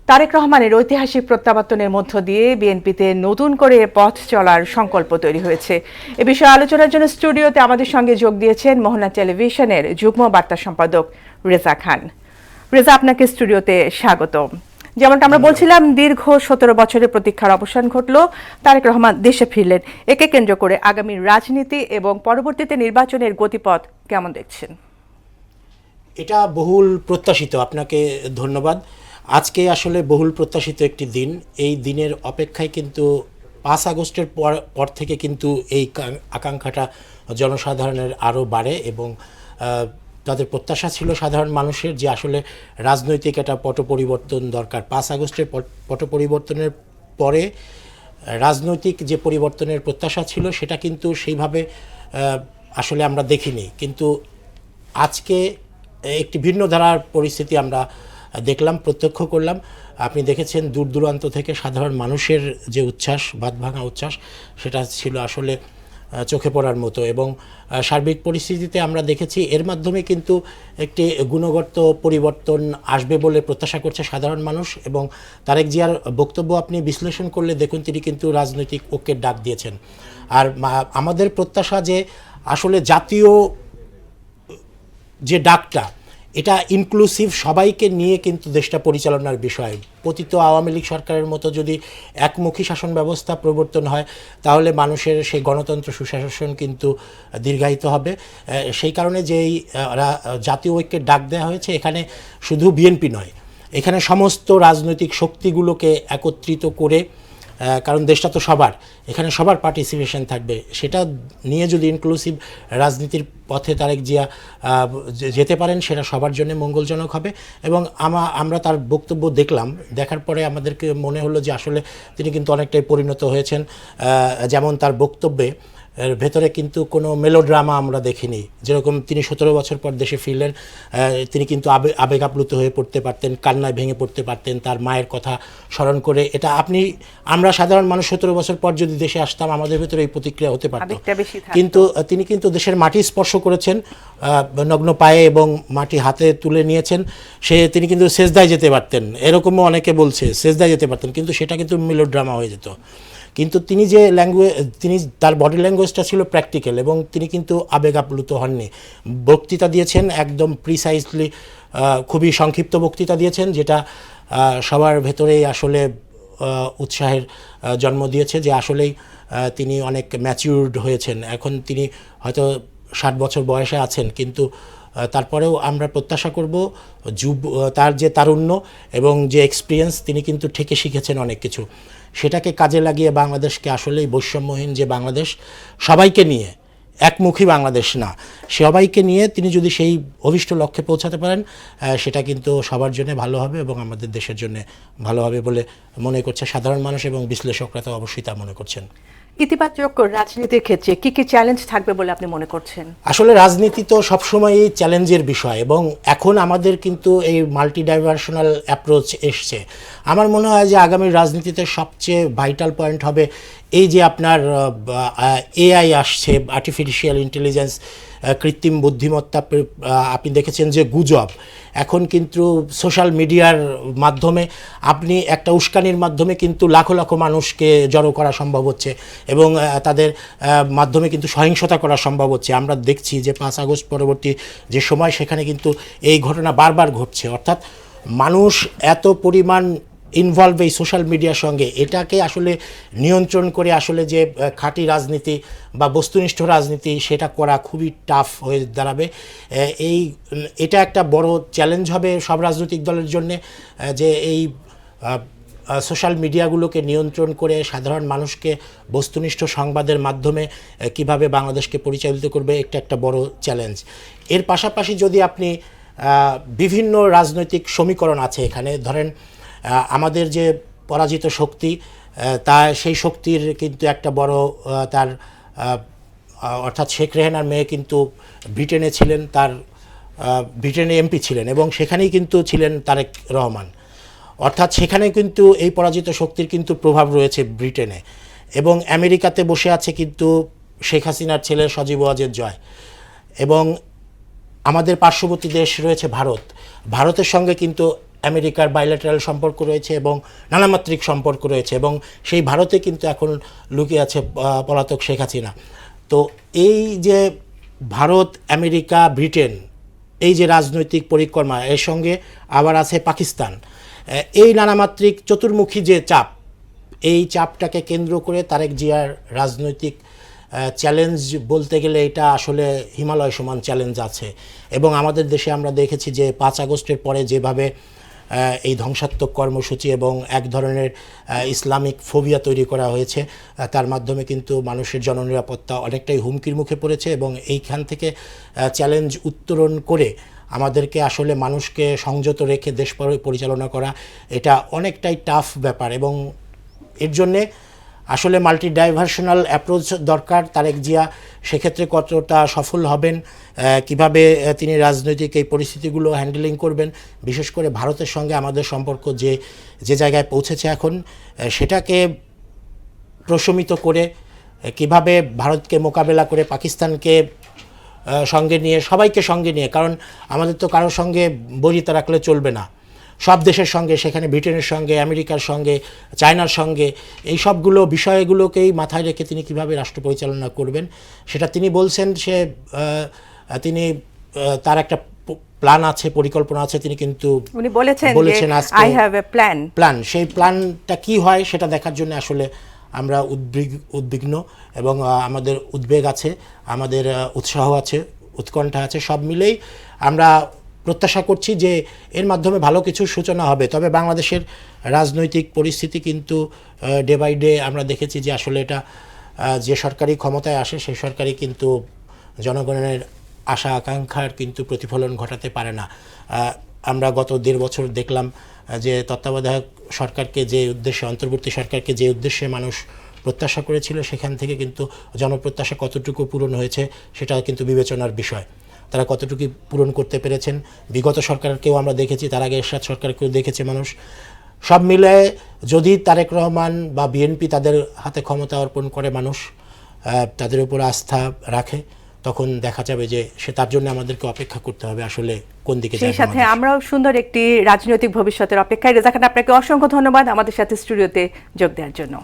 তারেক রহমানের ঐতিহাসিক প্রত্যাবর্তনের মধ্য দিয়ে বিএনপিতে নতুন করে পথ চলার সংকল্প তৈরি হয়েছে। এ বিষয়ে আলোচনার জন্য স্টুডিওতে আমাদের সঙ্গে যোগ দিয়েছেন মোহনা টেলিভিশনের যুগ্ম বার্তা সম্পাদক রেজা খান। রেজা, আপনাকে স্টুডিওতে স্বাগত। যেমনটা আমরা বলছিলাম, দীর্ঘ ১৭ বছরের প্রতীক্ষার অবসান ঘটল, তারেক রহমান দেশে ফিরলেন। একে কেন্দ্র করে আগামী রাজনীতি এবং পরবর্তীতে নির্বাচনের গতিপথ কেমন দেখছেন? এটা বহুল প্রত্যাশিত। আপনাকে ধন্যবাদ। আজকে আসলে বহুল প্রত্যাশিত একটি দিন। এই দিনের অপেক্ষায় কিন্তু ৫ আগস্টের পর থেকে কিন্তু এই আকাঙ্ক্ষাটা জনসাধারণের আরও বাড়ে এবং তাদের প্রত্যাশা ছিল সাধারণ মানুষের যে আসলে রাজনৈতিক একটা পট পরিবর্তন দরকার। ৫ আগস্টের পট পরিবর্তনের পরে রাজনৈতিক যে পরিবর্তনের প্রত্যাশা ছিল সেটা কিন্তু সেইভাবে আসলে আমরা দেখিনি। কিন্তু আজকে একটি ভিন্ন ধারার পরিস্থিতি আমরা দেখলাম, প্রত্যক্ষ করলাম। আপনি দেখেছেন দূর দূরান্ত থেকে সাধারণ মানুষের যে উচ্ছ্বাস, বাঁধভাঙা উচ্ছ্বাস, সেটা ছিল আসলে চোখে পড়ার মতো। এবং সার্বিক পরিস্থিতিতে আমরা দেখেছি এর মাধ্যমে কিন্তু একটি গুণগত পরিবর্তন আসবে বলে প্রত্যাশা করছে সাধারণ মানুষ। এবং তারেক জিয়ার বক্তব্য আপনি বিশ্লেষণ করলে দেখুন তিনি কিন্তু রাজনৈতিক ঐক্যের ডাক দিয়েছেন। আর আমাদের প্রত্যাশা যে আসলে জাতীয় যে ডাকটা, এটা ইনক্লুসিভ, সবাইকে নিয়ে কিন্তু দেশটা পরিচালনার বিষয়। পতিত আওয়ামী লীগ সরকারের মতো যদি একমুখী শাসন ব্যবস্থা প্রবর্তন হয় তাহলে মানুষের সেই গণতন্ত্র সুশাসন কিন্তু দীর্ঘায়িত হবে। সেই কারণে যেই জাতীয় ঐক্যের ডাক দেওয়া হয়েছে, এখানে শুধু বিএনপি নয়, এখানে সমস্ত রাজনৈতিক শক্তিগুলোকে একত্রিত করে, কারণ দেশটা তো সবার, এখানে সবার পার্টিসিপেশন থাকবে। সেটা নিয়ে যদি ইনক্লুসিভ রাজনীতির পথে তারেক জিয়া যেতে পারেন, সেটা সবার জন্য মঙ্গলজনক হবে। এবং আমরা তার বক্তব্য দেখলাম, দেখার পরে আমাদেরকে মনে হলো যে আসলে তিনি কিন্তু অনেকটাই পরিণত হয়েছেন। যেমন তার বক্তব্যে ভেতরে কিন্তু কোনো মেলোড্রামা আমরা দেখিনি। যেরকম তিনি ১৭ বছর পর দেশে ফিরলেন, তিনি কিন্তু আবেগ আপ্লুত হয়ে পড়তে পারতেন, কান্নায় ভেঙে পড়তে পারতেন তার মায়ের কথা স্মরণ করে। এটা আমরা সাধারণ মানুষ ১৭ বছর পর যদি দেশে আসতাম, আমাদের ভেতরে এই প্রতিক্রিয়া হতে পারত। কিন্তু তিনি কিন্তু দেশের মাটি স্পর্শ করেছেন নগ্ন পায়ে এবং মাটি হাতে তুলে নিয়েছেন। তিনি কিন্তু সেজদায় যেতে পারতেন, এরকমও অনেকে বলছে সেজদায় যেতে পারতেন, কিন্তু সেটা কিন্তু মেলোড্রামা হয়ে যেত। কিন্তু তিনি তার বডি ল্যাঙ্গুয়েজটা ছিল প্র্যাকটিক্যাল এবং তিনি কিন্তু আবেগ আপ্লুত হননি। বক্তৃতা দিয়েছেন একদম প্রিসাইজলি, খুবই সংক্ষিপ্ত বক্তৃতা দিয়েছেন, যেটা সবার ভেতরেই আসলে উৎসাহের জন্ম দিয়েছে যে আসলেই তিনি অনেক ম্যাচিউরড হয়েছেন। এখন তিনি হয়তো ৬০ বছর বয়সে আছেন, কিন্তু তারপরেও আমরা প্রত্যাশা করব তার যে তারুণ্য এবং যে এক্সপিরিয়েন্স, তিনি কিন্তু ঠেকে শিখেছেন অনেক কিছু। সেটাকে কাজে লাগিয়ে বাংলাদেশকে আসলেই বৈষম্যহীন যে বাংলাদেশ, সবাইকে নিয়ে, একমুখী বাংলাদেশ না, সবাইকে নিয়ে তিনি যদি সেই অভিষ্ট লক্ষ্যে পৌঁছাতে পারেন, সেটা কিন্তু সবার জন্য ভালো হবে এবং আমাদের দেশের জন্য ভালো হবে বলে মনে করছে সাধারণ মানুষ এবং বিশ্লেষকরা তো অবশ্যই তা মনে করছেন। ইতিবাচক রাজনীতির ক্ষেত্রে কি কি চ্যালেঞ্জ থাকবে বলে আপনি মনে করছেন? আসলে রাজনীতি তো সবসময়ই চ্যালেঞ্জের বিষয় এবং এখন আমাদের কিন্তু এই মাল্টি ডাইভার্সনাল অ্যাপ্রোচ এসছে। আমার মনে হয় যে আগামী রাজনীতিতে সবচেয়ে ভাইটাল পয়েন্ট হবে এই যে আপনার এআই আসছে, আর্টিফিশিয়াল ইন্টেলিজেন্স, কৃত্রিম বুদ্ধিমত্তা। আপনি দেখেছেন যে গুজব এখন কিন্তু সোশ্যাল মিডিয়ার মাধ্যমে, আপনি একটা উস্কানির মাধ্যমে কিন্তু লাখো লাখো মানুষকে জড়ো করা সম্ভব হচ্ছে এবং তাদের মাধ্যমে কিন্তু সহিংসতা করা সম্ভব হচ্ছে। আমরা দেখছি যে ৫ আগস্ট পরবর্তী যে সময়, সেখানে কিন্তু এই ঘটনা বারবার ঘটছে। অর্থাৎ মানুষ এত পরিমাণ ইনভলভ এই সোশ্যাল মিডিয়ার সঙ্গে, এটাকে আসলে নিয়ন্ত্রণ করে আসলে যে খাঁটি রাজনীতি বা বস্তুনিষ্ঠ রাজনীতি, সেটা করা খুবই টাফ হয়ে দাঁড়াবে। এটা একটা বড় চ্যালেঞ্জ হবে সব রাজনৈতিক দলের জন্যে, যে এই সোশ্যাল মিডিয়াগুলোকে নিয়ন্ত্রণ করে সাধারণ মানুষকে বস্তুনিষ্ঠ সংবাদের মাধ্যমে কিভাবে বাংলাদেশকে পরিচালিত করবে, একটা বড় চ্যালেঞ্জ। এর পাশাপাশি যদি আপনি বিভিন্ন রাজনৈতিক সমীকরণ আছে এখানে, ধরেন আমাদের যে পরাজিত শক্তি, সেই শক্তির কিন্তু একটা বড় তার অর্থাৎ শেখ রেহানার মেয়ে কিন্তু ব্রিটেনে ছিলেন, ব্রিটেনে এমপি ছিলেন এবং সেখানেই কিন্তু ছিলেন তারেক রহমান। অর্থাৎ সেখানে কিন্তু এই পরাজিত শক্তির কিন্তু প্রভাব রয়েছে ব্রিটেনে, এবং আমেরিকাতে বসে আছে কিন্তু শেখ হাসিনার ছেলে সজীব ওয়াজেদ জয়। এবং আমাদের পার্শ্ববর্তী দেশ রয়েছে ভারতের সঙ্গে কিন্তু আমেরিকার বাইলেটারাল সম্পর্ক রয়েছে এবং নানামাত্রিক সম্পর্ক রয়েছে, এবং সেই ভারতে কিন্তু এখন লুকিয়ে আছে পলাতক শেখ হাসিনা। তো এই যে ভারত, আমেরিকা, ব্রিটেন, এই যে রাজনৈতিক পরিক্রমা, এর সঙ্গে আবার আছে পাকিস্তান, এই নানামাত্রিক চতুর্মুখী যে চাপ, এই চাপটাকে কেন্দ্র করে তারেক জিয়ার রাজনৈতিক চ্যালেঞ্জ বলতে গেলে এটা আসলে হিমালয় সমান চ্যালেঞ্জ আছে। এবং আমাদের দেশে আমরা দেখেছি যে 5 আগস্টের পরে যেভাবে এই ধ্বংসাত্মক কর্মসূচি এবং এক ধরনের ইসলামিক ফোবিয়া তৈরি করা হয়েছে, তার মাধ্যমে কিন্তু মানুষের জননিরাপত্তা অনেকটাই হুমকির মুখে পড়েছে। এবং এইখান থেকে চ্যালেঞ্জ উত্তরণ করে আমাদেরকে আসলে মানুষকে সংযত রেখে দেশ পরিচালনা করা এটা অনেকটাই টাফ ব্যাপার। এবং এর জন্যে আসলে মাল্টি ডাইভার্সনাল অ্যাপ্রোচ দরকার। তারেক জিয়া সেক্ষেত্রে কতটা সফল হবেন, কিভাবে তিনি রাজনৈতিক এই পরিস্থিতিগুলো হ্যান্ডেলিং করবেন, বিশেষ করে ভারতের সঙ্গে আমাদের সম্পর্ক যে জায়গায় পৌঁছেছে এখন, সেটাকে প্রশমিত করে কিভাবে ভারতকে মোকাবেলা করে পাকিস্তানকে সঙ্গে নিয়ে, সবাইকে সঙ্গে নিয়ে, কারণ আমাদের তো কারোর সঙ্গে বৈরিতা রাখলে চলবে না, সব দেশের সঙ্গে, সেখানে ব্রিটেনের সঙ্গে, আমেরিকার সঙ্গে, চায়নার সঙ্গে, এই সবগুলো বিষয়গুলোকেই মাথায় রেখে তিনি কিভাবে রাষ্ট্র পরিচালনা করবেন সেটা তিনি বলছেন। তিনি তার একটা প্ল্যান আছে, পরিকল্পনা আছে, তিনি কিন্তু উনি বলেছেন আজকে আই হ্যাভ এ প্ল্যান। সেই প্ল্যানটা কি হয় সেটা দেখার জন্য আসলে আমরা উদ্বিগ্ন, এবং আমাদের উদ্বেগ আছে, আমাদের উৎসাহ আছে, উৎকণ্ঠা আছে, সব মিলেই আমরা প্রত্যাশা করছি যে এর মাধ্যমে ভালো কিছুর সূচনা হবে। তবে বাংলাদেশের রাজনৈতিক পরিস্থিতি কিন্তু ডে বাই ডে আমরা দেখেছি যে আসলে এটা যে সরকারি ক্ষমতায় আসে সেই সরকারি কিন্তু জনগণের আশা আকাঙ্ক্ষার কিন্তু প্রতিফলন ঘটাতে পারে না। আমরা গত 1.5 বছর দেখলাম যে তত্ত্বাবধায়ক সরকারকে যে উদ্দেশ্যে, অন্তর্বর্তী সরকারকে যে উদ্দেশ্যে মানুষ প্রত্যাশা করেছিল, সেখান থেকে কিন্তু জনপ্রত্যাশা কতটুকু পূরণ হয়েছে সেটা কিন্তু বিবেচনার বিষয়। তারা কতটুকু পূরণ করতে পেরেছেন, বিগত সরকারকেও আমরা দেখেছি, তার আগে এরশাদ সরকারকেও দেখেছে মানুষ। সব মিলে যদি তারেক রহমান বা বিএনপি তাদের হাতে ক্ষমতা অর্পণ করে, মানুষ তাদের উপর আস্থা রাখে, তখন দেখা যাবে যে তার জন্য আমাদেরকে অপেক্ষা করতে হবে আসলে কোন দিকে যাবে। সেই সাথে আমরাও সুন্দর একটি রাজনৈতিক ভবিষ্যতের অপেক্ষায়। রেজা খান, আপনাকে অসংখ্য ধন্যবাদ আমাদের সাথে স্টুডিওতে যোগ দেওয়ার জন্য।